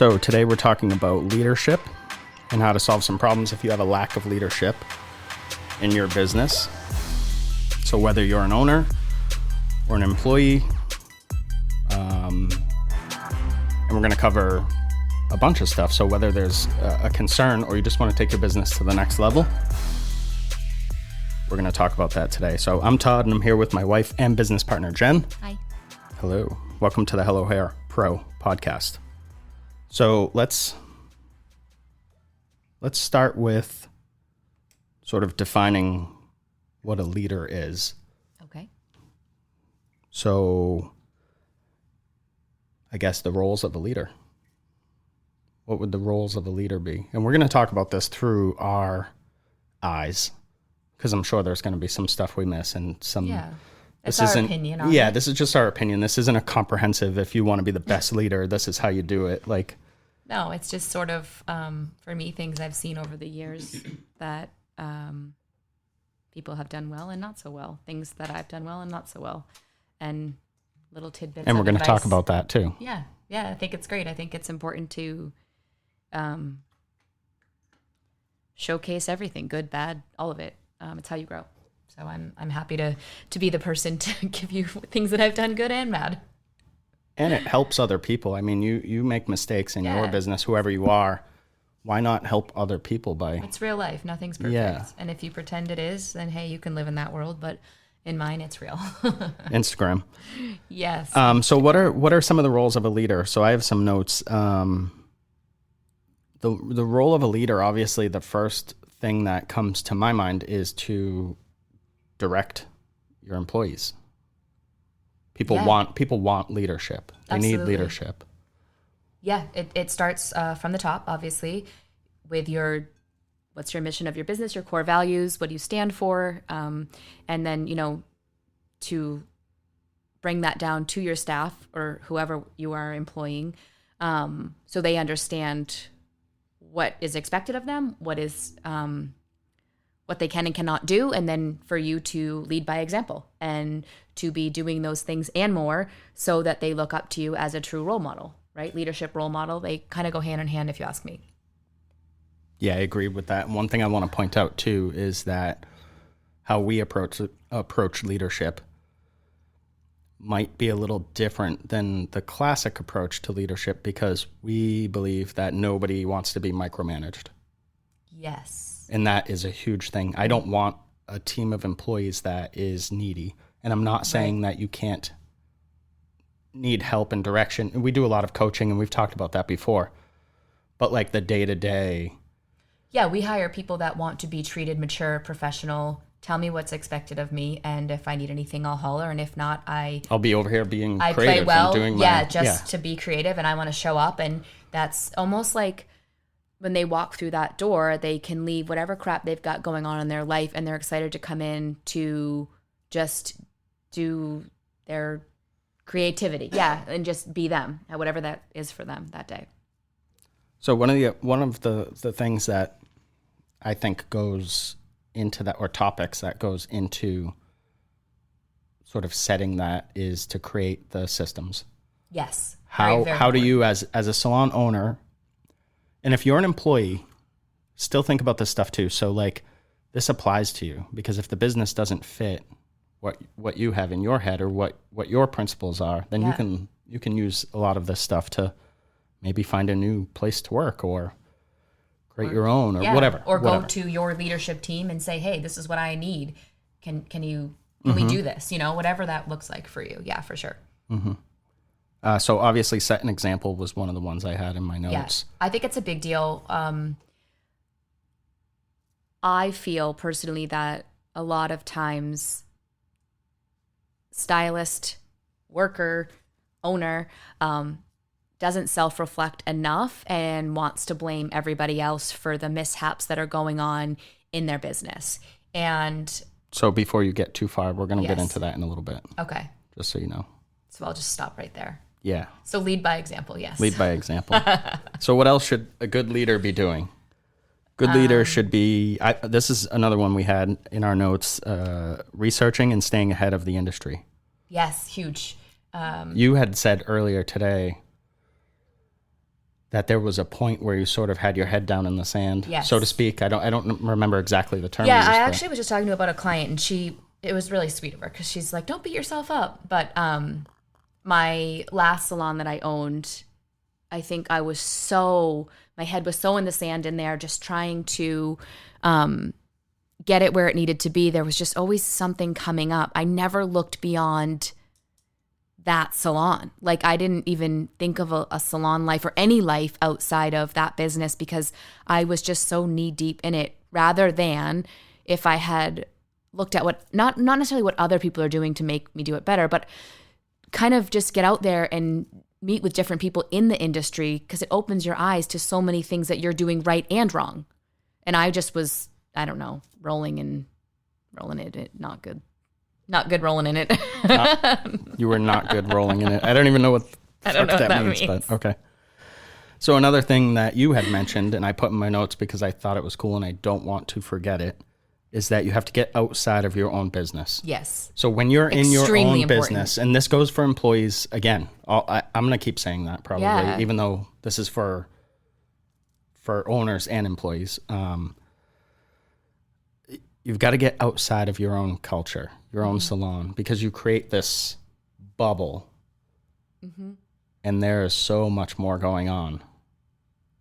So today we're talking about leadership and how to solve some problems if you have a lack of leadership in your business. So whether you're an owner or an employee, and we're going to cover a bunch of stuff. So whether there's a concern or you just want to take your business to the next level, we're going to talk about that today. So I'm Todd, and I'm here with my wife and business partner, Jen. Hi. Hello. Welcome to the Hello Hair Pro podcast. So let's start with sort of defining what a leader is. Okay. So I guess the roles of a leader. What would the roles of a leader be? And we're going to talk about this through our eyes, because I'm sure there's going to be some stuff we miss and some... Yeah. It's our opinion on it. Yeah, this is just our opinion. This isn't a comprehensive, if you want to be the best leader, this is how you do it. Like, no, it's just sort of, for me, things I've seen over the years that people have done well and not so well. Things that I've done well and not so well. And little tidbits. And we're going to advice. talk about that too. Yeah. Yeah, I think it's great. I think it's important to showcase everything, good, bad, all of it. It's how you grow. So I'm happy to be the person to give you things that I've done good and bad. And it helps other people. I mean, you make mistakes in your business, whoever you are. Why not help other people by... It's real life. Nothing's perfect. Yeah. And if you pretend it is, then hey, you can live in that world. But in mine, it's real. Instagram. Yes. So what are some of the roles of a leader? So I have some notes. The role of a leader, obviously, the first thing that comes to my mind is to direct your employees. People want leadership. They Absolutely. need leadership. Yeah, it starts from the top, obviously, with what's your mission of your business, your core values, what do you stand for, and then, to bring that down to your staff or whoever you are employing, so they understand what is expected of them, what they can and cannot do, and then for you to lead by example and to be doing those things and more so that they look up to you as a true role model, right? Leadership, role model, they kind of go hand in hand if you ask me. Yeah, I agree with that. One thing I want to point out too is that how we approach leadership might be a little different than the classic approach to leadership, because we believe that nobody wants to be micromanaged. Yes. And that is a huge thing. I don't want a team of employees that is needy. And I'm not saying that you can't need help and direction. We do a lot of coaching, and we've talked about that before. But like the day-to-day. Yeah, we hire people that want to be treated mature, professional. Tell me what's expected of me, and if I need anything, I'll holler. And if not, I'll be over here being creative. I play well, and doing to be creative, and I want to show up. And that's almost like when they walk through that door, they can leave whatever crap they've got going on in their life, and they're excited to come in to just do their creativity. Yeah, and just be them at whatever that is for them that day. So one of the things that I think goes into that, or topics that goes into sort of setting that, is to create the systems. Yes. How do you, as a salon owner, and if you're an employee, still think about this stuff too. So like, this applies to you, because if the business doesn't fit what you have in your head or what your principles are, then you can use a lot of this stuff to maybe find a new place to work or create your own or whatever. Or go to your leadership team and say, hey, this is what I need. Can we do this? Whatever that looks like for you. Yeah, for sure. Mm-hmm. So obviously set an example was one of the ones I had in my notes. Yeah, I think it's a big deal. I feel personally that a lot of times stylist, worker, owner doesn't self-reflect enough and wants to blame everybody else for the mishaps that are going on in their business. And so before you get too far, we're going to get into that in a little bit. Okay. Just so you know. So I'll just stop right there. Yeah. So lead by example, yes. Lead by example. So what else should a good leader be doing? Good leader should be, this is another one we had in our notes, researching and staying ahead of the industry. Yes, huge. You had said earlier today that there was a point where you sort of had your head down in the sand, Yes. so to speak. I don't remember exactly the term. Yeah, used, I but- actually was just talking to about a client, and it was really sweet of her because she's like, "Don't beat yourself up." But my last salon that I owned, I think my head was so in the sand in there, just trying to get it where it needed to be. There was just always something coming up. I never looked beyond that salon. Like, I didn't even think of a salon life or any life outside of that business because I was just so knee deep in it, rather than if I had looked at what, not necessarily what other people are doing to make me do it better, but kind of just get out there and meet with different people in the industry, because it opens your eyes to so many things that you're doing right and wrong. And I just was, I don't know, rolling in it, not good rolling in it. You were not good rolling in it. I don't even know what that means, but okay. So another thing that you had mentioned, and I put in my notes because I thought it was cool and I don't want to forget it, is that you have to get outside of your own business. Yes. So when you're in your Extremely own business, and this goes for employees, again, I'm going to keep saying that probably, even though this is for owners and employees. You've got to get outside of your own culture, your own salon, because you create this bubble, and there is so much more going on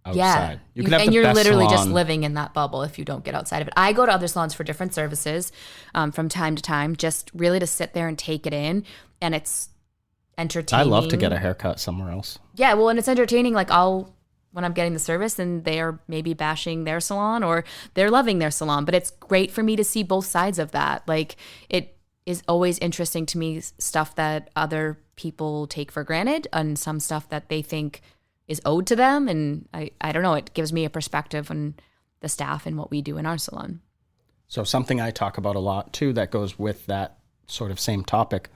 outside. Yeah, You can have you're best literally just salon. living in that bubble if you don't get outside of it. I go to other salons for different services from time to time, just really to sit there and take it in, and it's entertaining. I love to get a haircut somewhere else. Yeah, well, and it's entertaining. Like, when I'm getting the service and they're maybe bashing their salon or they're loving their salon, but it's great for me to see both sides of that. Like, it is always interesting to me, stuff that other people take for granted and some stuff that they think is owed to them. And I don't know, it gives me a perspective on the staff and what we do in our salon. So something I talk about a lot too that goes with that sort of same topic,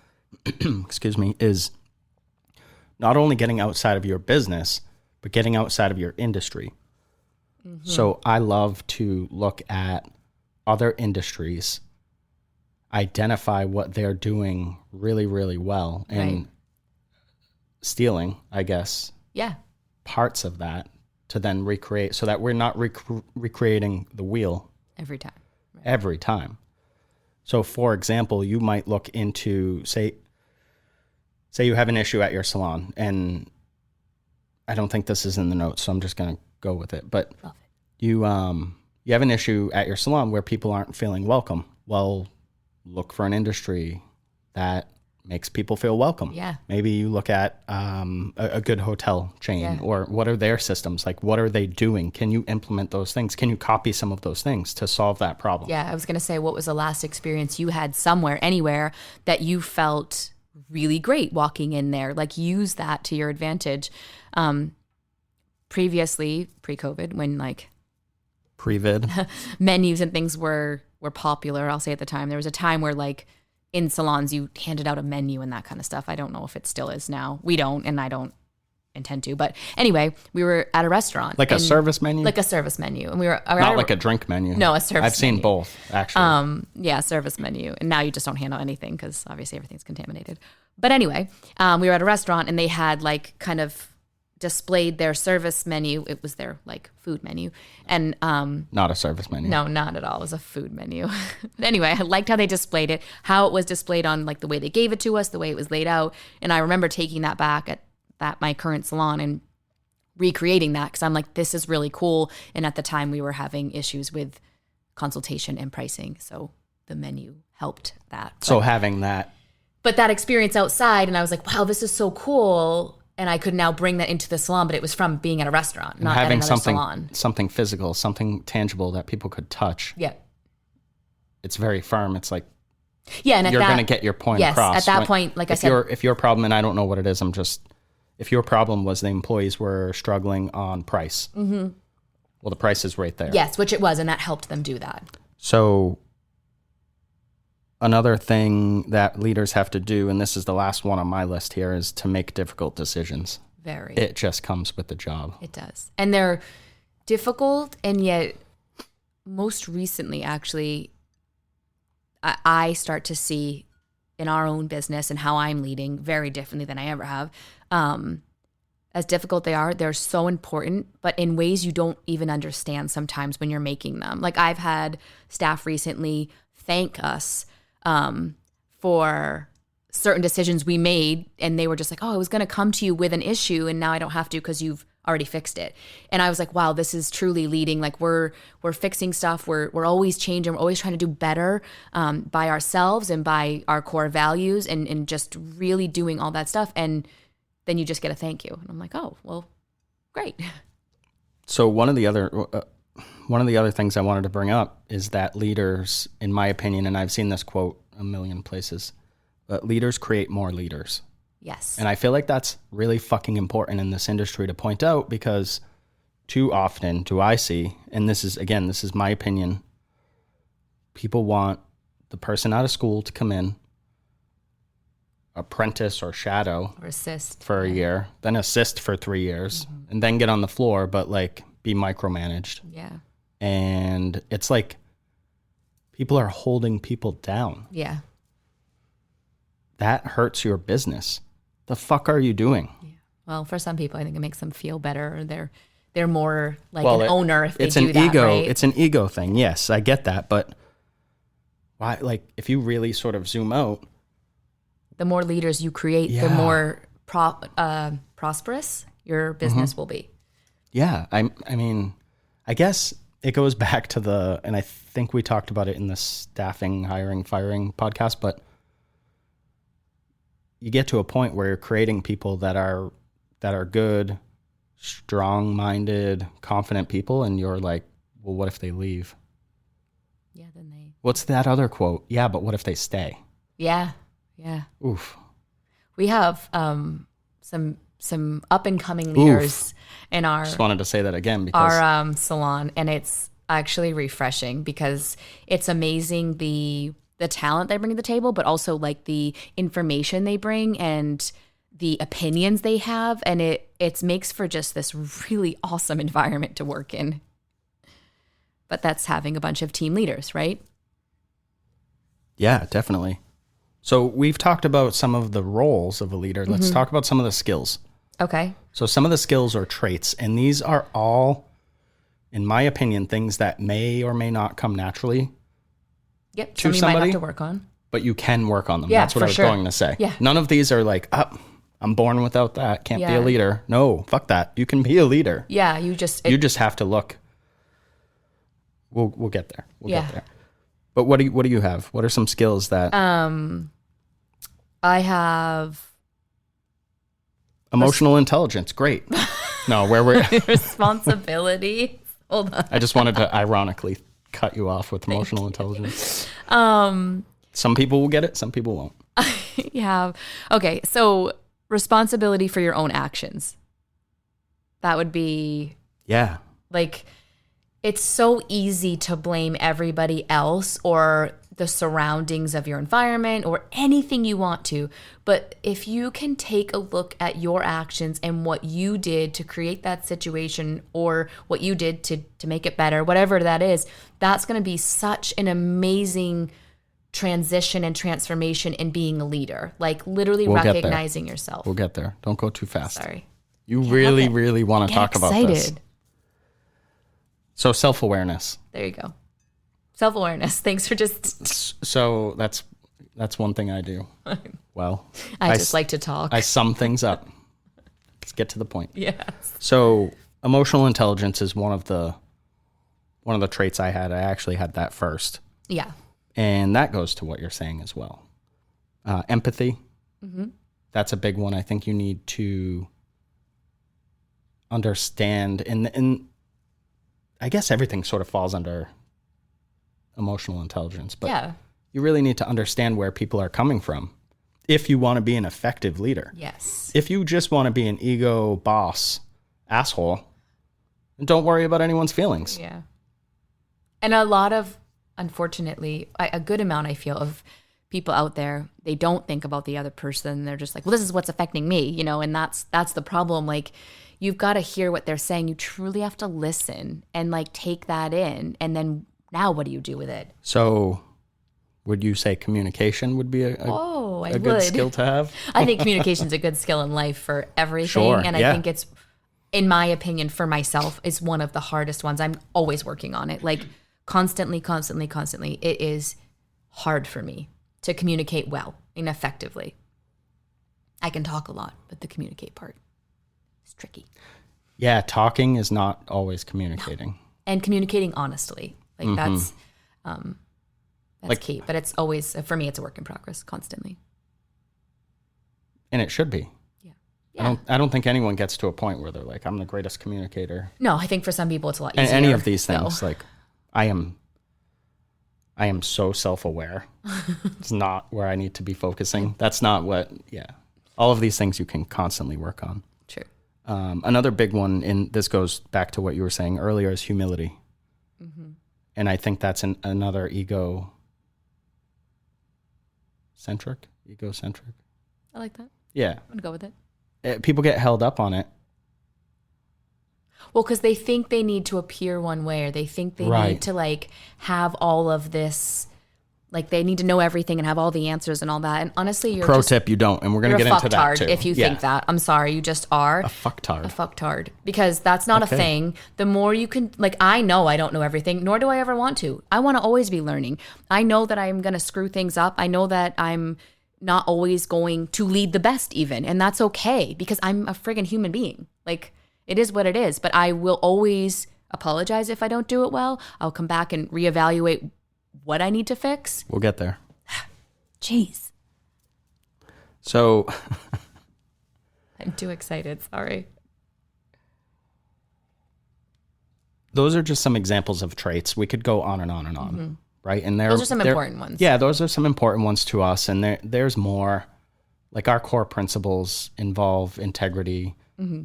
excuse me, is not only getting outside of your business, but getting outside of your industry. So I love to look at other industries, identify what they're doing really, really well, and stealing, I guess, parts of that to then recreate, so that we're not recreating the wheel Every time. every time. So for example, you might look into, say you have an issue at your salon, and I don't think this is in the notes, so I'm just going to go with it. But you have an issue at your salon where people aren't feeling welcome. Well, look for an industry that makes people feel welcome. Yeah. Maybe you look at a good hotel chain, or what are their systems? Like, what are they doing? Can you implement those things? Can you copy some of those things to solve that problem? Yeah, I was going to say, what was the last experience you had somewhere, anywhere, that you felt really great walking in there? Like, use that to your advantage. Previously, pre-COVID, when like Pre-vid. menus and things were popular, I'll say at the time, there was a time where like in salons you handed out a menu and that kind of stuff. I don't know if it still is now. We don't, and I don't intend to. But anyway, we were at a restaurant. Like a service menu? Like a service menu. And we were Not like a drink menu. No, a service I've seen menu. both, actually. Yeah, service menu. And now you just don't hand out anything because obviously everything's contaminated. But anyway, we were at a restaurant and they had like kind of displayed their service menu. It was their like food menu. And Not a service menu. no, not at all. It was a food menu. But anyway, I liked how they displayed it, how it was displayed on like the way they gave it to us, the way it was laid out. And I remember taking that back at my current salon and recreating that because I'm like, this is really cool. And at the time we were having issues with consultation and pricing. So the menu helped that. So having that. But that experience outside, and I was like, wow, this is so cool. And I could now bring that into the salon, but it was from being at a restaurant, not having at another salon. something physical, something tangible that people could touch. Yeah. It's very firm. It's like, yeah, and you're going to get your point across. At that point, like I said, if your problem, and I don't know what it is, if your problem was the employees were struggling on price, well, the price is right there. yes, which it was, and that helped them do that. So another thing that leaders have to do, and this is the last one on my list here, is to make difficult decisions. Very. It just comes with the job. It does. And they're difficult, and yet most recently, actually, I start to see in our own business and how I'm leading very differently than I ever have, as difficult they are, they're so important, but in ways you don't even understand sometimes when you're making them. Like I've had staff recently thank us for certain decisions we made, and they were just like, oh, I was going to come to you with an issue and now I don't have to because you've already fixed it. And I was like, wow, this is truly leading. Like we're fixing stuff. We're always changing. We're always trying to do better by ourselves and by our core values and just really doing all that stuff. And then you just get a thank you. And I'm like, oh, well, great. So one of the other things I wanted to bring up is that leaders, in my opinion, and I've seen this quote a million places, but leaders create more leaders. Yes. And I feel like that's really fucking important in this industry to point out, because too often do I see, and this is my opinion, people want the person out of school to come in, apprentice or shadow or assist for a year, then assist for 3 years, and then get on the floor, but like be micromanaged. Yeah. And it's like people are holding people down. Yeah. That hurts your business. The fuck are you doing? Yeah. Well, for some people, I think it makes them feel better. Or they're more like an owner if they do that. Ego. Right? It's an ego thing. Yes, I get that, but why? Like, if you really sort of zoom out, the more leaders you create, the more prosperous your business will be. Yeah, I mean, I guess it goes back to and I think we talked about it in the staffing, hiring, firing podcast, but you get to a point where you're creating people that are good, strong-minded, confident people, and you're like, well, what if they leave? Yeah, then they... What's that other quote? Yeah, but what if they stay? Yeah, yeah. Oof. We have some up-and-coming leaders in our... Just wanted to say that again because... Our salon, and it's actually refreshing because it's amazing the talent they bring to the table, but also like the information they bring and the opinions they have, and it makes for just this really awesome environment to work in. But that's having a bunch of team leaders, right? Yeah, definitely. So we've talked about some of the roles of a leader. Let's talk about some of the skills. Okay. So some of the skills or traits, and these are all, in my opinion, things that may or may not come naturally. Yep, to some you might have to work on. But you can work on them. Yeah, that's what I was going to say. Yeah. None of these are like, I'm born without that. Can't be a leader. No, fuck that. You can be a leader. Yeah, you just have to look. We'll get there. We'll get there. But what do you have? What are some skills that I have emotional intelligence. Great. No, where we're responsibility. Hold on. I just wanted to ironically cut you off with emotional intelligence. Some people will get it, some people won't. Yeah. Okay, so responsibility for your own actions. That would be like, it's so easy to blame everybody else or the surroundings of your environment or anything you want to. But if you can take a look at your actions and what you did to create that situation or what you did to make it better, whatever that is, that's going to be such an amazing transition and transformation in being a leader. Like literally recognizing yourself. We'll get there. Don't go too fast. Sorry. You really want to talk about this. So self-awareness. There you go. Self-awareness. Thanks for just... So that's one thing I do. Well, I just like to talk. I sum things up. Let's get to the point. Yes. So emotional intelligence is one of the traits I had. I actually had that first. Yeah. And that goes to what you're saying as well. Empathy. Mm-hmm. That's a big one. I think you need to understand, and I guess everything sort of falls under emotional intelligence, but you really need to understand where people are coming from if you want to be an effective leader. Yes. If you just want to be an ego boss asshole, don't worry about anyone's feelings. Yeah. And a lot of, unfortunately, a good amount, I feel, of people out there, they don't think about the other person. They're just like, well, this is what's affecting me, and that's the problem. Like, you've got to hear what they're saying. You truly have to listen and like take that in. And then now what do you do with it? So Would you say communication would be a good skill to have? I think communication's a good skill in life for everything. Sure, and I think it's, in my opinion, for myself, is one of the hardest ones. I'm always working on it. Like constantly. It is hard for me to communicate well and effectively. I can talk a lot, but the communicate part is tricky. Yeah, talking is not always communicating. No. And communicating honestly. Like that's like, key. But it's always, for me, it's a work in progress constantly. And it should be. Yeah. I don't think anyone gets to a point where they're like, I'm the greatest communicator. No, I think for some people it's a lot easier. And any of these things, like I am so self-aware. It's not where I need to be focusing. That's not what, all of these things you can constantly work on. True. Another big one, and this goes back to what you were saying earlier, is humility. Mm-hmm. And I think that's another egocentric. I like that. Yeah. I'm going to go with it. People get held up on it. Well, because they think they need to appear one way, or they think they need to like have all of this, like they need to know everything and have all the answers and all that. And honestly, you're Pro tip, you don't. And we're going to get into that too. If you think that. I'm sorry, you just are. A fucktard. A fucktard. Because that's not a thing. The more you can, like, I know I don't know everything, nor do I ever want to. I want to always be learning. I know that I'm going to screw things up. I know that I'm not always going to lead the best even. And that's okay, because I'm a friggin' human being. Like, it is what it is. But I will always apologize if I don't do it well. I'll come back and reevaluate what I need to fix. We'll get there. Jeez. So. I'm too excited. Sorry. Those are just some examples of traits. We could go on and on and on. Mm-hmm. Right. And those are some important ones. Yeah, those are some important ones to us. And there's more. Like our core principles involve integrity,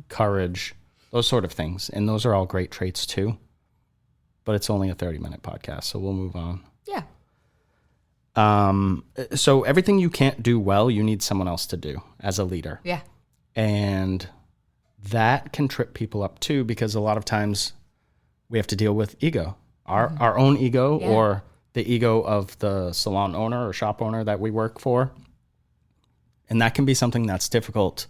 courage, those sort of things. And those are all great traits too. But it's only a 30-minute podcast, so we'll move on. Yeah. So everything you can't do well, you need someone else to do as a leader. Yeah. And that can trip people up too, because a lot of times we have to deal with ego, our own ego, or the ego of the salon owner or shop owner that we work for. And that can be something that's difficult.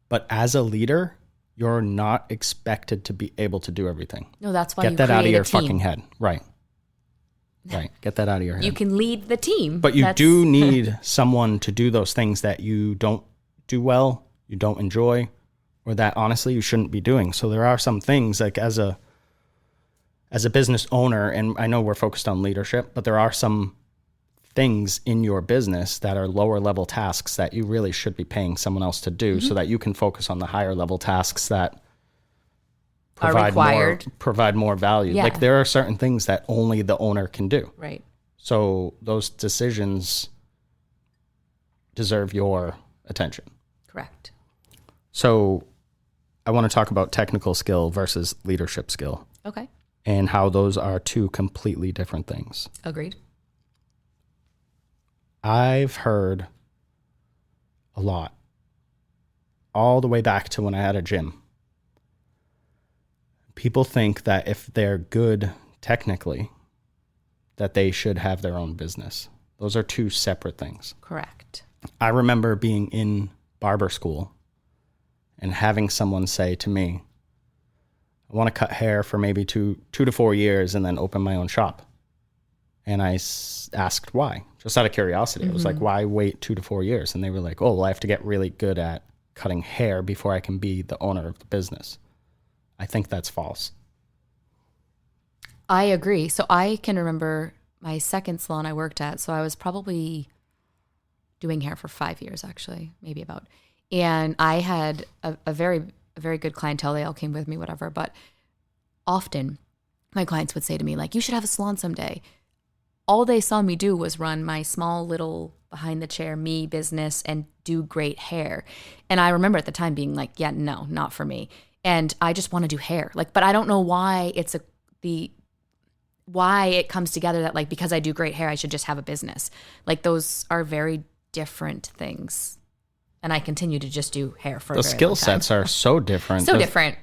But as a leader, you're not expected to be able to do everything. No, that's why you get that out of your fucking head. Right. Get that out of your head. You can lead the team. But you do need someone to do those things that you don't do well, you don't enjoy, or that honestly you shouldn't be doing. So there are some things, like as a business owner, and I know we're focused on leadership, but there are some things in your business that are lower level tasks that you really should be paying someone else to do, so that you can focus on the higher level tasks that provide more value. Yeah. Like there are certain things that only the owner can do. Right. So those decisions deserve your attention. Correct. So I want to talk about technical skill versus leadership skill. Okay. And how those are two completely different things. Agreed. I've heard a lot, all the way back to when I had a gym. People think that if they're good technically, that they should have their own business. Those are two separate things. Correct. I remember being in barber school and having someone say to me, I want to cut hair for maybe two to 4 years and then open my own shop. And I asked why, just out of curiosity. I was like, why wait 2 to 4 years? And they were like, oh, well, I have to get really good at cutting hair before I can be the owner of the business. I think that's false. I agree. So I can remember my second salon I worked at. So I was probably doing hair for 5 years, actually, maybe about. And I had a very good clientele. They all came with me, whatever. But often my clients would say to me, like, you should have a salon someday. All they saw me do was run my small little behind the chair me business and do great hair. And I remember at the time being like, yeah, no, not for me. And I just want to do hair. Like, but I don't know why why it comes together that like, because I do great hair, I should just have a business. Like those are very different things. And I continue to just do hair for a very long time. The skill sets are so different. So different.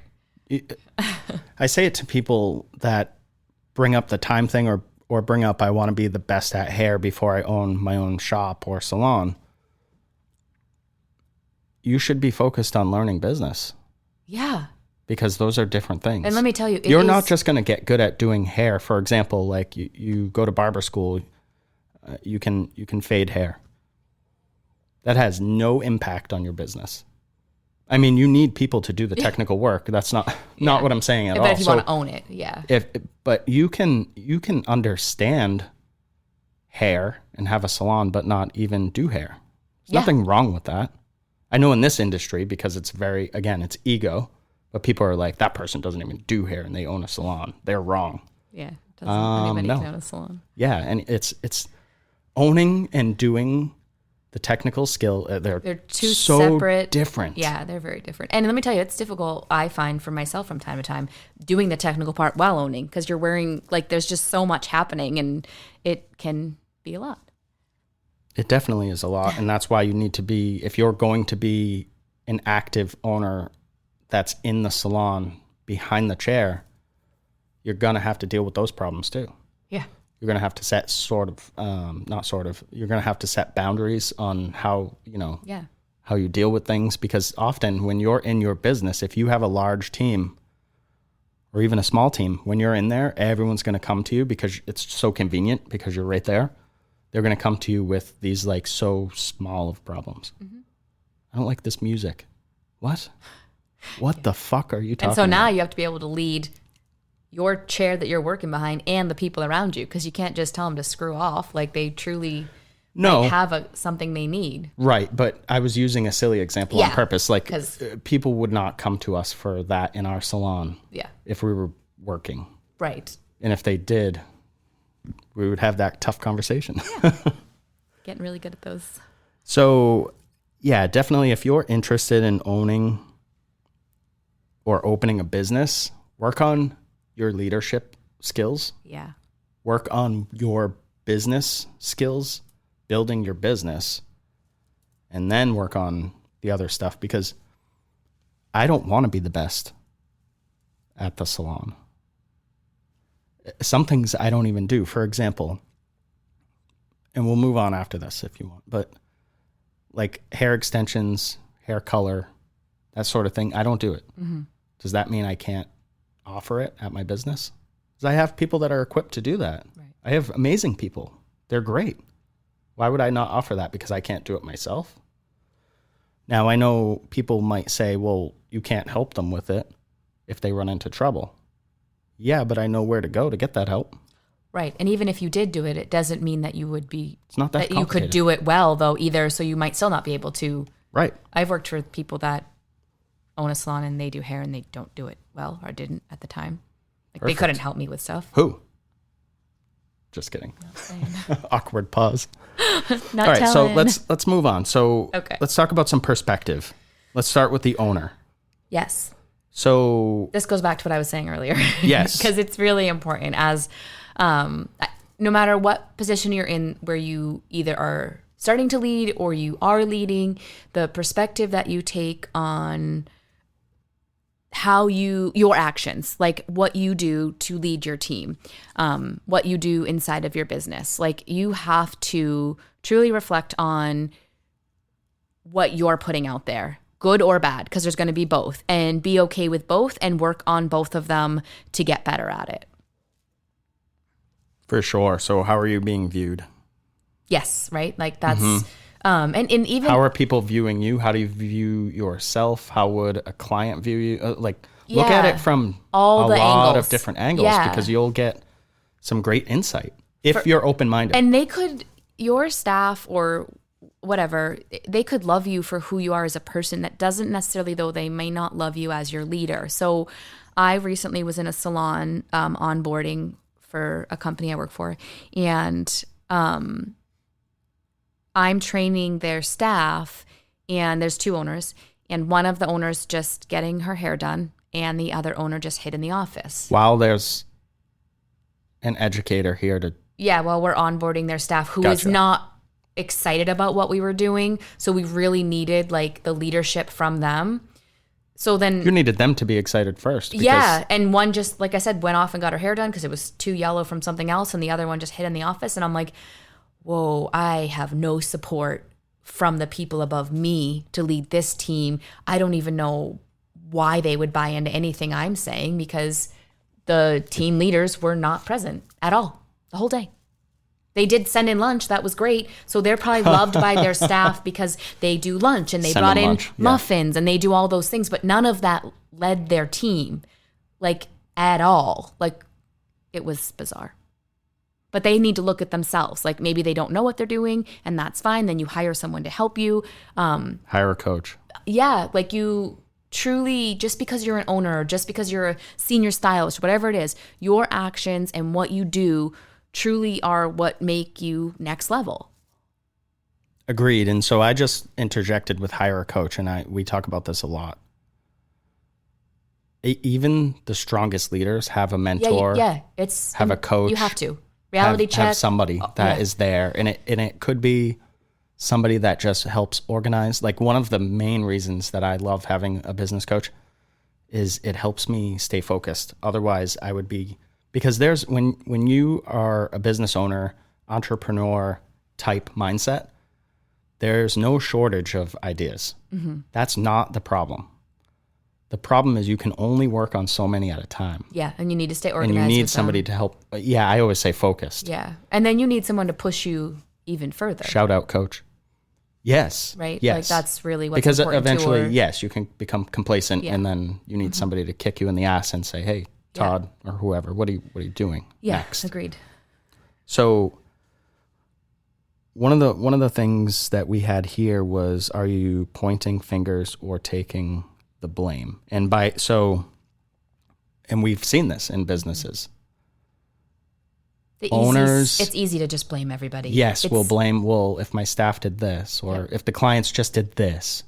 I say it to people that bring up the time thing or or bring up, I want to be the best at hair before I own my own shop or salon, you should be focused on learning business. Yeah. Because those are different things. And let me tell you, you're not just going to get good at doing hair. For example, like you go to barber school, you can fade hair. That has no impact on your business. I mean, you need people to do the technical work. That's not what I'm saying at all. But if you want to own it, yeah. But you can understand hair and have a salon, but not even do hair. There's nothing wrong with that. I know in this industry, because it's it's ego, but people are like, that person doesn't even do hair and they own a salon. They're wrong. Yeah. Anybody can own a salon. Yeah. And it's owning and doing the technical skill. They're two so separate, different. Yeah, they're very different. And let me tell you, it's difficult, I find, for myself from time to time, doing the technical part while owning, because you're wearing, like, there's just so much happening, and it can be a lot. It definitely is a lot. And that's why you need to be, if you're going to be an active owner that's in the salon behind the chair, you're going to have to deal with those problems too. Yeah. You're going to have to set you're going to have to set boundaries on how you deal with things, because often when you're in your business, if you have a large team or even a small team, when you're in there, everyone's going to come to you because it's so convenient, because you're right there. They're going to come to you with these like so small of problems. Mm-hmm. I don't like this music. What the fuck are you talking about? And so now you have to be able to lead your chair that you're working behind and the people around you, because you can't just tell them to screw off. Like, they truly have something they need. Right, but I was using a silly example on purpose. Like, people would not come to us for that in our salon if we were working. Right. And if they did, we would have that tough conversation. Yeah. Getting really good at those. So, yeah, definitely if you're interested in owning or opening a business, work on your leadership skills. Yeah. Work on your business skills, building your business, and then work on the other stuff, because I don't want to be the best at the salon. Some things I don't even do. For example, and we'll move on after this if you want, but like hair extensions, hair color, that sort of thing, I don't do it. Mm-hmm. Does that mean I can't offer it at my business? Because I have people that are equipped to do that. Right. I have amazing people. They're great. Why would I not offer that because I can't do it myself? Now, I know people might say, well, you can't help them with it if they run into trouble. Yeah, but I know where to go to get that help. Right. And even if you did do it, it doesn't mean that you would be... It's not that you could do it well, though, either, so you might still not be able to... Right. I've worked with people that own a salon and they do hair and they don't do it well, or didn't at the time. Like, Perfect. They couldn't help me with stuff. Who? Just kidding. Awkward pause. Not All right, telling. so let's move on. So let's talk about some perspective. Let's start with the owner. Yes. So this goes back to what I was saying earlier. Yes. Because it's really important, as no matter what position you're in, where you either are starting to lead or you are leading, the perspective that you take on how your actions, like what you do to lead your team, what you do inside of your business, like you have to truly reflect on what you're putting out there, good or bad, because there's going to be both, and be okay with both and work on both of them to get better at it. For sure. So how are you being viewed? Yes, right? Like that's, and even... How are people viewing you? How do you view yourself? How would a client view you? Look at it from all the lot angles. Of different angles, because you'll get some great insight if you're open-minded. And your staff or whatever, they could love you for who you are as a person. That doesn't necessarily, though, they may not love you as your leader. So I recently was in a salon onboarding for a company I work for, and I'm training their staff, and there's two owners, and one of the owners just getting her hair done, and the other owner just hid in the office. While there's an educator here to... Yeah, well, we're onboarding their staff who is not excited about what we were doing, so we really needed like the leadership from them So then You needed them to be excited first. Because yeah, and one just, like I said, went off and got her hair done because it was too yellow from something else, and the other one just hid in the office, and I'm like, whoa, I have no support from the people above me to lead this team. I don't even know why they would buy into anything I'm saying because the team leaders were not present at all the whole day. They did send in lunch. That was great. So they're probably loved by their staff because they do lunch and they brought in muffins and they do all those things. But none of that led their team, like, at all. Like, it was bizarre. But they need to look at themselves. Like, maybe they don't know what they're doing, and that's fine. Then you hire someone to help you. Hire a coach. Yeah, like you truly, just because you're an owner, or just because you're a senior stylist, whatever it is, your actions and what you do truly are what make you next level. Agreed. And so I just interjected with hire a coach, and we talk about this a lot. Even the strongest leaders have a mentor. Yeah, it's have a coach. You have to reality check. Have somebody that is there, and it could be somebody that just helps organize. Like, one of the main reasons that I love having a business coach is it helps me stay focused. Otherwise, I would be. Because there's when you are a business owner, entrepreneur type mindset, there's no shortage of ideas. Mm-hmm. That's not the problem. The problem is you can only work on so many at a time. Yeah, and you need to stay organized. And you need somebody to help. Yeah, I always say focused. Yeah, and then you need someone to push you even further. Shout out, coach. Yes. Right? Yes. Like, that's really what's because important. Because eventually, yes, you can become complacent, and then you need somebody to kick you in the ass and say, hey, Todd or whoever, what are you doing next? Agreed. So one of the things that we had here was, are you pointing fingers or taking the blame? And we've seen this in businesses. It's easy to just blame everybody. Yes, we'll blame, if my staff did this, or if the clients just did this.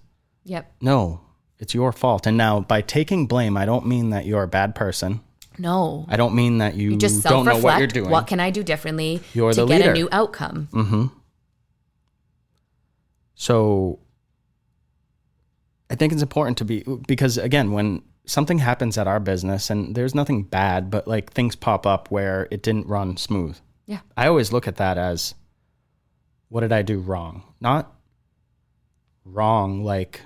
Yep. No, it's your fault. And now, by taking blame, I don't mean that you're a bad person. No. I don't mean that you just don't know what you're doing. What can I do differently to get leader. A new outcome? Mm-hmm. So I think it's important to be, because again, when something happens at our business, and there's nothing bad, but like things pop up where it didn't run smooth. Yeah. I always look at that as, what did I do wrong? Not wrong like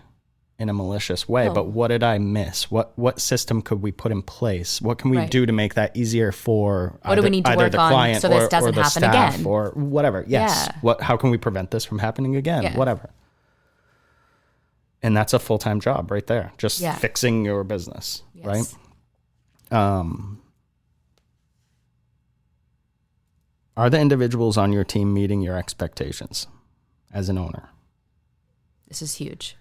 in a malicious way, but what did I miss? What system could we put in place? What can we do to make that easier for what do we need to work the on client so this doesn't or the happen staff again? Or whatever. Yes. Yeah. How can we prevent this from happening again? Yeah. Whatever. And that's a full-time job right there. Just fixing your business, right? Are the individuals on your team meeting your expectations as an owner? This is huge.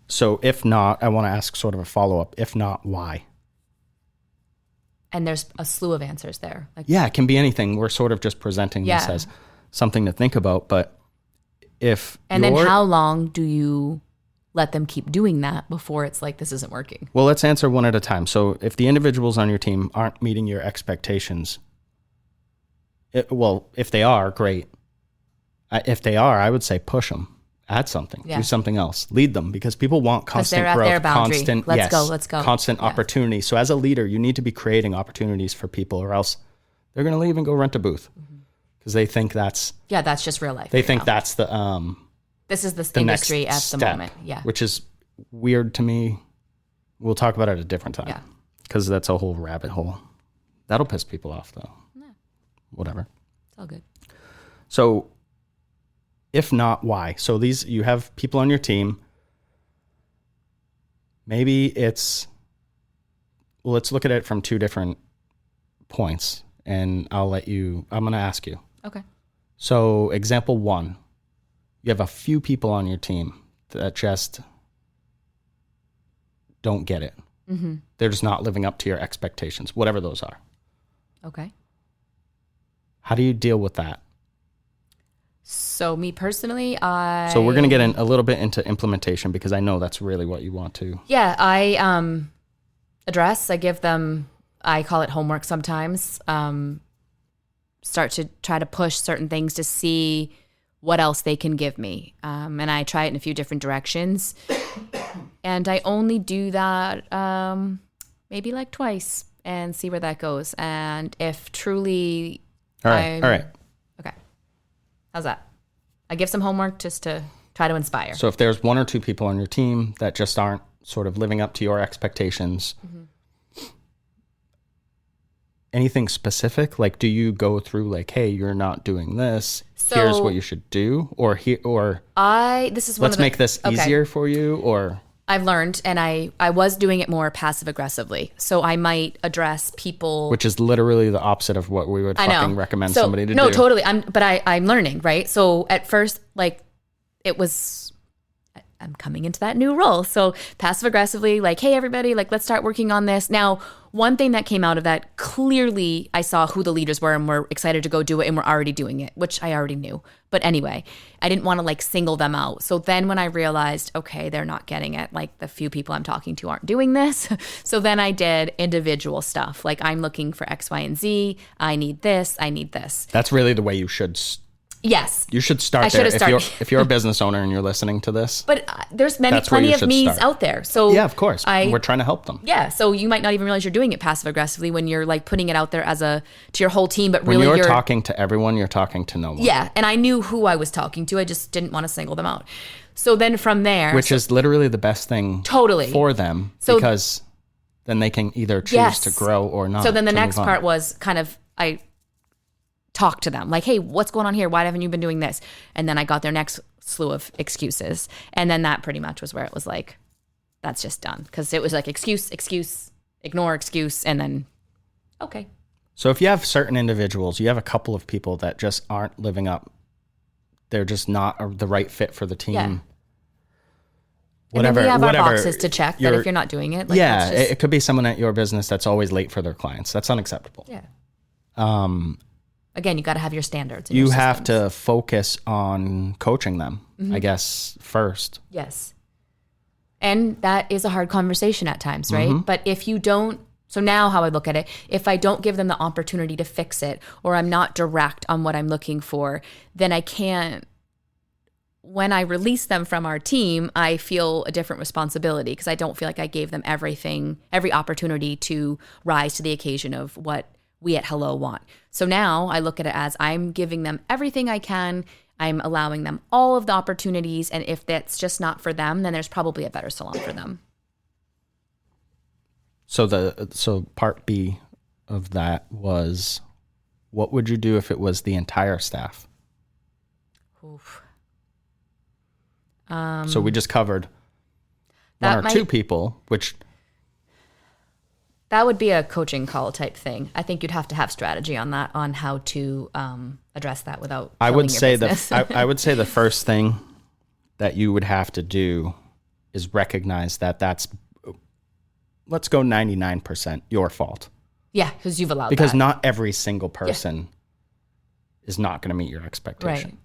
So if not, I want to ask sort of a follow-up. If not, why? And there's a slew of answers there. It can be anything. We're sort of just presenting this as something to think about. But then how long do you let them keep doing that before it's like, this isn't working? Well, let's answer one at a time. So if the individuals on your team aren't meeting your expectations, if they are, great. If they are, I would say push them. Add something. Do something else. Lead them, because people want constant growth. Their boundary. Let's go. Constant opportunity. So as a leader, you need to be creating opportunities for people, or else they're going to leave and go rent a booth because they think that's just real life. They think that's the this is the industry at the moment. Yeah, which is weird to me. We'll talk about it at a different time. Because that's a whole rabbit hole. That'll piss people off though. Yeah. Whatever. It's all good. So. If not, why? So you have people on your team. Maybe let's look at it from two different points, and I'm going to ask you. Okay. So example one, you have a few people on your team that just don't get it. Mm-hmm. They're just not living up to your expectations, whatever those are. Okay. How do you deal with that? So me personally, So we're going to get a little bit into implementation, because I know that's really what you want to. Yeah, I address. I give them, I call it homework sometimes. Start to try to push certain things to see what else they can give me. And I try it in a few different directions. And I only do that maybe like twice and see where that goes. And if truly All right. Okay. How's that? I give some homework just to try to inspire. So if there's one or two people on your team that just aren't sort of living up to your expectations, anything specific? Like, do you go through like, hey, you're not doing this. Here's what you should do, this is one let's make this easier for you, or I've learned, and I was doing it more passive aggressively. So I might address people, which is literally the opposite of what we would fucking recommend somebody to do. No, totally. I'm learning, right? So at first, like, I'm coming into that new role. So passive aggressively, like, hey, everybody, like, let's start working on this. Now, one thing that came out of that, clearly I saw who the leaders were and were excited to go do it and were already doing it, which I already knew. But anyway, I didn't want to like single them out. So then when I realized, okay, they're not getting it, like the few people I'm talking to aren't doing this. So then I did individual stuff. Like, I'm looking for X, Y, and Z. I need this. I need this. That's really the way you should. Yes. You should start there. If you're a business owner and you're listening to this. But there's plenty of me's out there. So yeah, of course. We're trying to help them. Yeah. So you might not even realize you're doing it passive aggressively when you're like putting it out there to your whole team. But really, when you're talking to everyone, you're talking to no one. Yeah. And I knew who I was talking to. I just didn't want to single them out. So then from there. Which is literally the best thing for them. So, because then they can either choose to grow or not. So then the next part was kind of, I talk to them like, hey, what's going on here? Why haven't you been doing this? And then I got their next slew of excuses. And then that pretty much was where it was like, that's just done. Because it was like excuse, ignore excuse, and then, okay. So if you have certain individuals, you have a couple of people that just aren't living up. They're just not the right fit for the team. Yeah. Whatever, and then we have our boxes to check that if you're not doing it. Like, it could be someone at your business that's always late for their clients. That's unacceptable. Yeah. Again, you got to have your standards. You have to focus on coaching them, I guess, first. Yes. And that is a hard conversation at times, right? But if you don't, so now how I look at it, if I don't give them the opportunity to fix it, or I'm not direct on what I'm looking for, then I can't, when I release them from our team, I feel a different responsibility because I don't feel like I gave them every opportunity to rise to the occasion of what we at Hello want. So now I look at it as I'm giving them everything I can. I'm allowing them all of the opportunities. And if that's just not for them, then there's probably a better salon for them. So part B of that was, what would you do if it was the entire staff? Oof. So we just covered one or two people, which... That would be a coaching call type thing. I think you'd have to have strategy on that, on how to address that without. I would say I would say the first thing that you would have to do is recognize that that's, let's go 99% your fault. Yeah, because you've allowed because that. Not every single person is not going to meet your expectation. Right.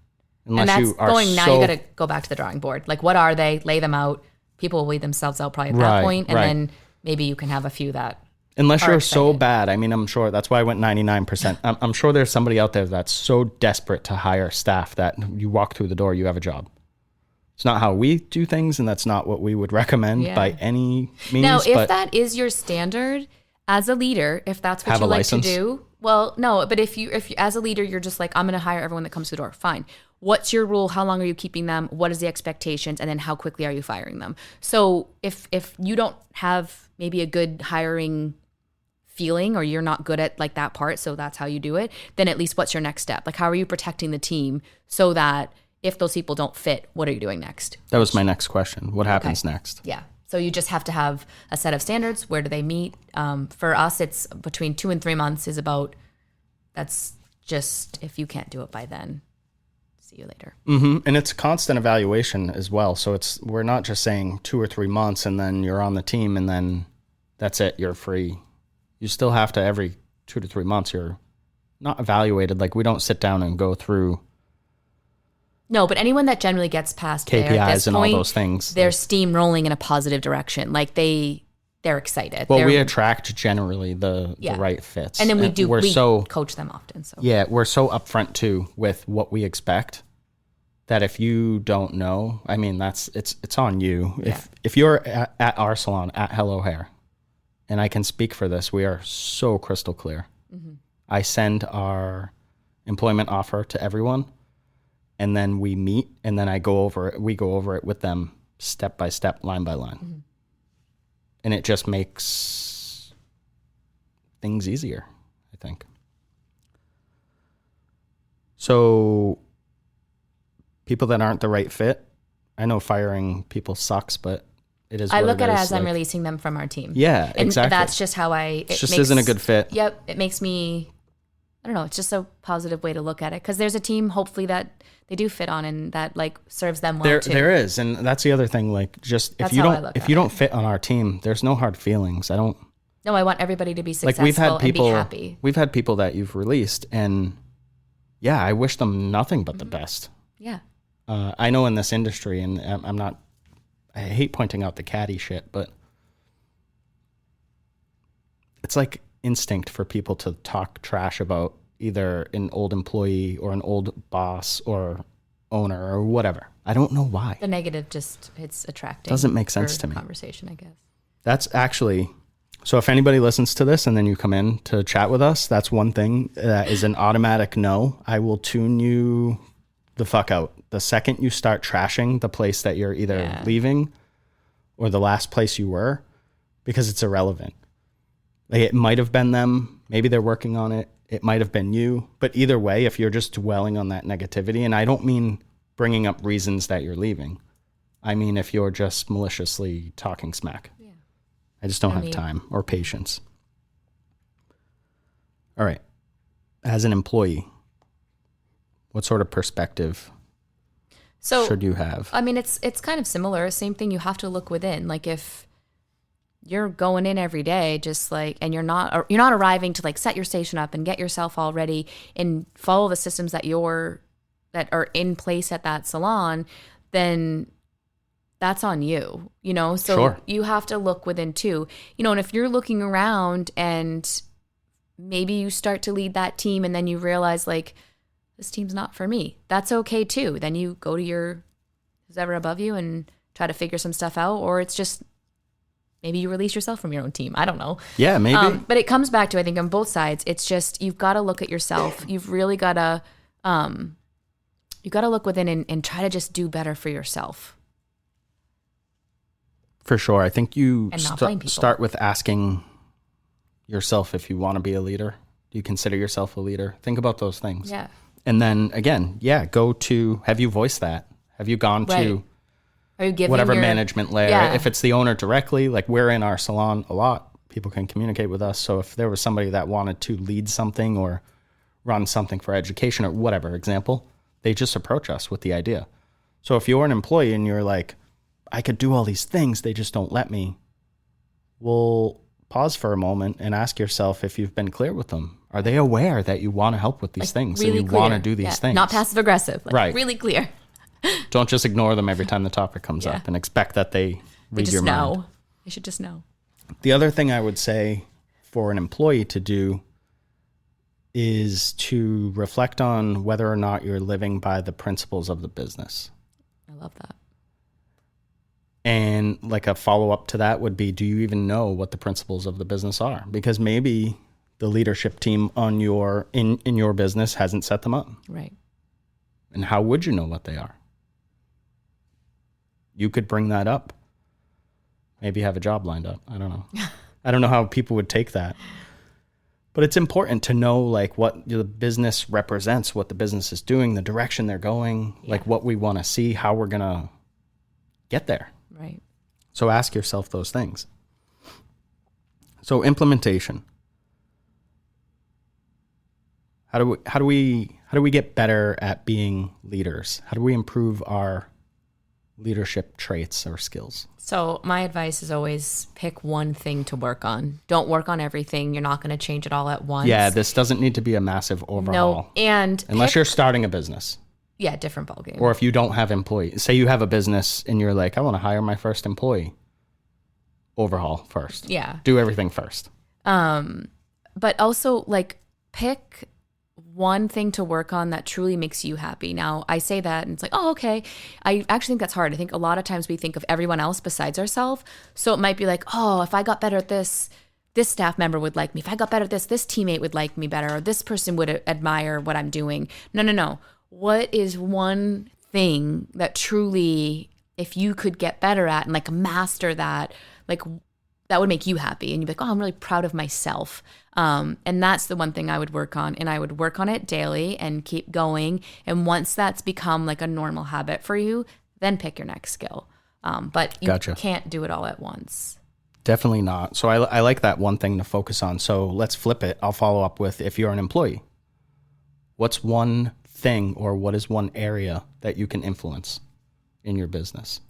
Unless and that's you are going, now you got to go back to the drawing board. Like, what are they? Lay them out. People will weed themselves out probably at that point, and then maybe you can have a few that. Unless you're so bad. I mean, I'm sure that's why I went 99%. I'm sure there's somebody out there that's so desperate to hire staff that you walk through the door, you have a job. It's not how we do things, and that's not what we would recommend by any means. Now, if that is your standard as a leader, if that's what you like to do, well, no, but if you as a leader, you're just like, I'm going to hire everyone that comes to the door. Fine. What's your rule? How long are you keeping them? What is the expectations? And then how quickly are you firing them? So if you don't have maybe a good hiring feeling, or you're not good at like that part, so that's how you do it, then at least what's your next step? Like, how are you protecting the team so that if those people don't fit, what are you doing next? That was my next question. What happens next? Yeah. So you just have to have a set of standards. Where do they meet? For us, it's between 2 and 3 months is about, that's just, if you can't do it by then, see you later. And it's constant evaluation as well. So we're not just saying 2 or 3 months and then you're on the team and then that's it, you're free. You still have to, every 2 to 3 months, you're not evaluated. Like, we don't sit down and go through. No, but anyone that generally gets past KPIs there, at this and point, all those things, they're steamrolling in a positive direction. Like, they're excited. Well, we attract generally the right fits. And then we coach them often. So yeah, we're so upfront too with what we expect that if you don't know, I mean, it's on you. Yeah. If you're at our salon, at Hello Hair, and I can speak for this, we are so crystal clear. Mm-hmm. I send our employment offer to everyone, and then we meet, and then we go over it with them step by step, line by line. Mm-hmm. And it just makes things easier, I think. So people that aren't the right fit, I know firing people sucks, but it is. I look at it as like, I'm releasing them from our team. Yeah, and exactly. That's just how it just isn't a good fit. Yep, it makes me. I don't know. It's just a positive way to look at it because there's a team hopefully that they do fit on and that like serves them well too. There is, and that's the other thing. Like, just if you don't fit on our team, there's no hard feelings. No, I want everybody to be successful and be happy. We've had people that you've released, and yeah, I wish them nothing but the best. Yeah. I know in this industry, and I hate pointing out the catty shit, but it's like instinct for people to talk trash about either an old employee or an old boss or owner or whatever. I don't know why. The negative it's attracting. Doesn't make sense to me. Conversation, I guess. That's actually, so if anybody listens to this and then you come in to chat with us, that's one thing that is an automatic no. I will tune you the fuck out. The second you start trashing the place that you're either leaving or the last place you were, because it's irrelevant. Like, it might have been them. Maybe they're working on it. It might have been you. But either way, if you're just dwelling on that negativity, and I don't mean bringing up reasons that you're leaving. I mean if you're just maliciously talking smack. Yeah. I just don't have time or patience. All right. As an employee, what sort of perspective should you have? I mean, it's kind of similar. Same thing. You have to look within. Like if you're going in every day, just like, and you're not arriving to like set your station up and get yourself all ready and follow the systems that are in place at that salon, then that's on you, you know? So sure. You have to look within too, you know, and if you're looking around and maybe you start to lead that team and then you realize like, this team's not for me. That's okay too. Then you go to who's ever above you and try to figure some stuff out, or it's just maybe you release yourself from your own team. I don't know. Yeah, maybe. But it comes back to, I think on both sides, it's just, you've got to look at yourself. You've really got to, look within and try to just do better for yourself. For sure. I think you start with asking yourself if you want to be a leader. Do you consider yourself a leader? Think about those things. Yeah. And then again, go to, have you voiced that? Have you gone to Are you giving whatever management layer? Yeah. If it's the owner directly, like we're in our salon a lot, people can communicate with us. So if there was somebody that wanted to lead something or run something for education or whatever example, they just approach us with the idea. So if you're an employee and you're like, I could do all these things, they just don't let me. Well, pause for a moment and ask yourself if you've been clear with them. Are they aware that you want to help with these things really and you clear. want to do these things? Not passive aggressive. Right. Really clear. Don't just ignore them every time the topic comes up and expect that they read your mind. They should just know. The other thing I would say for an employee to do is to reflect on whether or not you're living by the principles of the business. I love that. And like a follow-up to that would be, do you even know what the principles of the business are? Because maybe the leadership team on in your business hasn't set them up. Right. And how would you know what they are? You could bring that up. Maybe have a job lined up. I don't know. I don't know how people would take that. But it's important to know like what the business represents, what the business is doing, the direction they're going, like what we want to see, how we're going to get there. Right. So ask yourself those things. So implementation. How do we get better at being leaders? How do we improve our leadership traits or skills? So my advice is always pick one thing to work on. Don't work on everything. You're not going to change it all at once. Yeah, this doesn't need to be a massive overhaul. No, and unless you're starting a business. Yeah, different ballgame. Or if you don't have employees. Say you have a business and you're like, I want to hire my first employee. Overhaul first. Yeah. Do everything first. But also like pick one thing to work on that truly makes you happy? Now, I say that and it's like, oh, okay. I actually think that's hard. I think a lot of times we think of everyone else besides ourselves. So it might be like, oh, if I got better at this staff member would like me. If I got better at this teammate would like me better, or this person would admire what I'm doing. No. What is one thing that truly, if you could get better at and like master that, like that would make you happy, and you'd be like, oh, I'm really proud of myself. And that's the one thing I would work on, and I would work on it daily and keep going. And once that's become like a normal habit for you, then pick your next skill. But you can't do it all at once. Definitely not. So I like that one thing to focus on. So let's flip it. I'll follow up with, if you're an employee, what's one thing or what is one area that you can influence in your business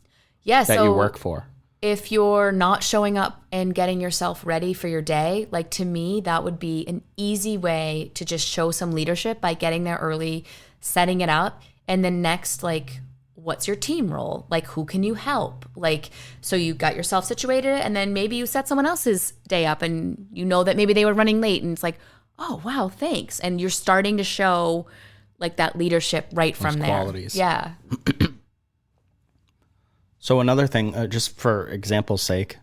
that you work for? If you're not showing up and getting yourself ready for your day, like to me, that would be an easy way to just show some leadership by getting there early, setting it up. And then next, like, what's your team role? Like, who can you help? Like, so you got yourself situated, and then maybe you set someone else's day up and you know that maybe they were running late, and it's like, oh, wow, thanks. And you're starting to show like that leadership right from there. Qualities. Yeah. So another thing, just for example's sake,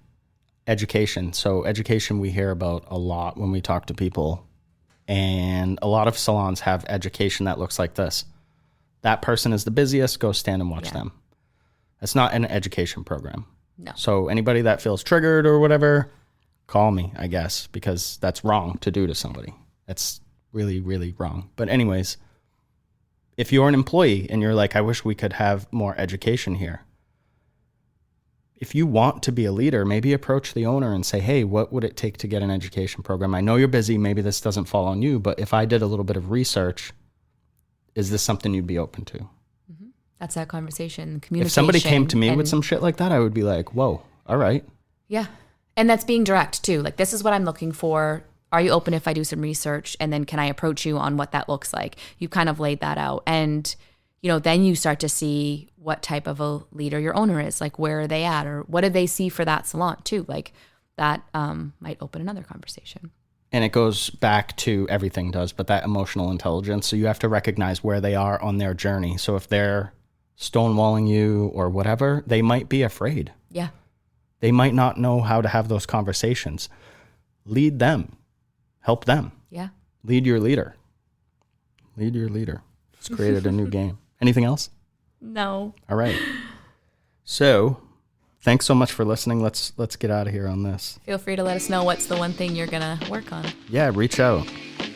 education. So education we hear about a lot when we talk to people, and a lot of salons have education that looks like this. That person is the busiest, go stand and watch them. That's not an education program. No. So anybody that feels triggered or whatever, call me, I guess, because that's wrong to do to somebody. That's really, really wrong. But anyways, if you're an employee and you're like, I wish we could have more education here. If you want to be a leader, maybe approach the owner and say, hey, what would it take to get an education program? I know you're busy. Maybe this doesn't fall on you, but if I did a little bit of research, is this something you'd be open to? Mm-hmm. That's that conversation, communication. If somebody came to me with some shit like that, I would be like, whoa, all right. Yeah. And that's being direct too. Like, this is what I'm looking for. Are you open if I do some research? And then can I approach you on what that looks like? You kind of laid that out. And, you know, then you start to see what type of a leader your owner is. Like, where are they at? Or what do they see for that salon too? Like, that might open another conversation. And it goes back to everything does, but that emotional intelligence. So you have to recognize where they are on their journey. So if they're stonewalling you or whatever, they might be afraid. Yeah. They might not know how to have those conversations. Lead them. Help them. Yeah. Lead your leader. Lead your leader. It's created a new game. Anything else? No. All right. So thanks so much for listening. Let's get out of here on this. Feel free to let us know what's the one thing you're going to work on. Yeah, reach out.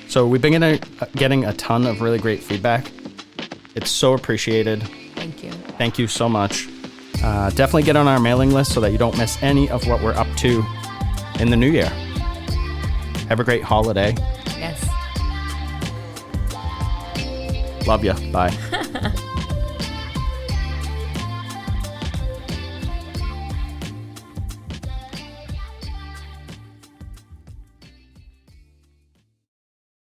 So we've been getting a ton of really great feedback. It's so appreciated. Thank you. Thank you so much. Definitely get on our mailing list so that you don't miss any of what we're up to in the new year. Have a great holiday. Yes. Love ya. Bye.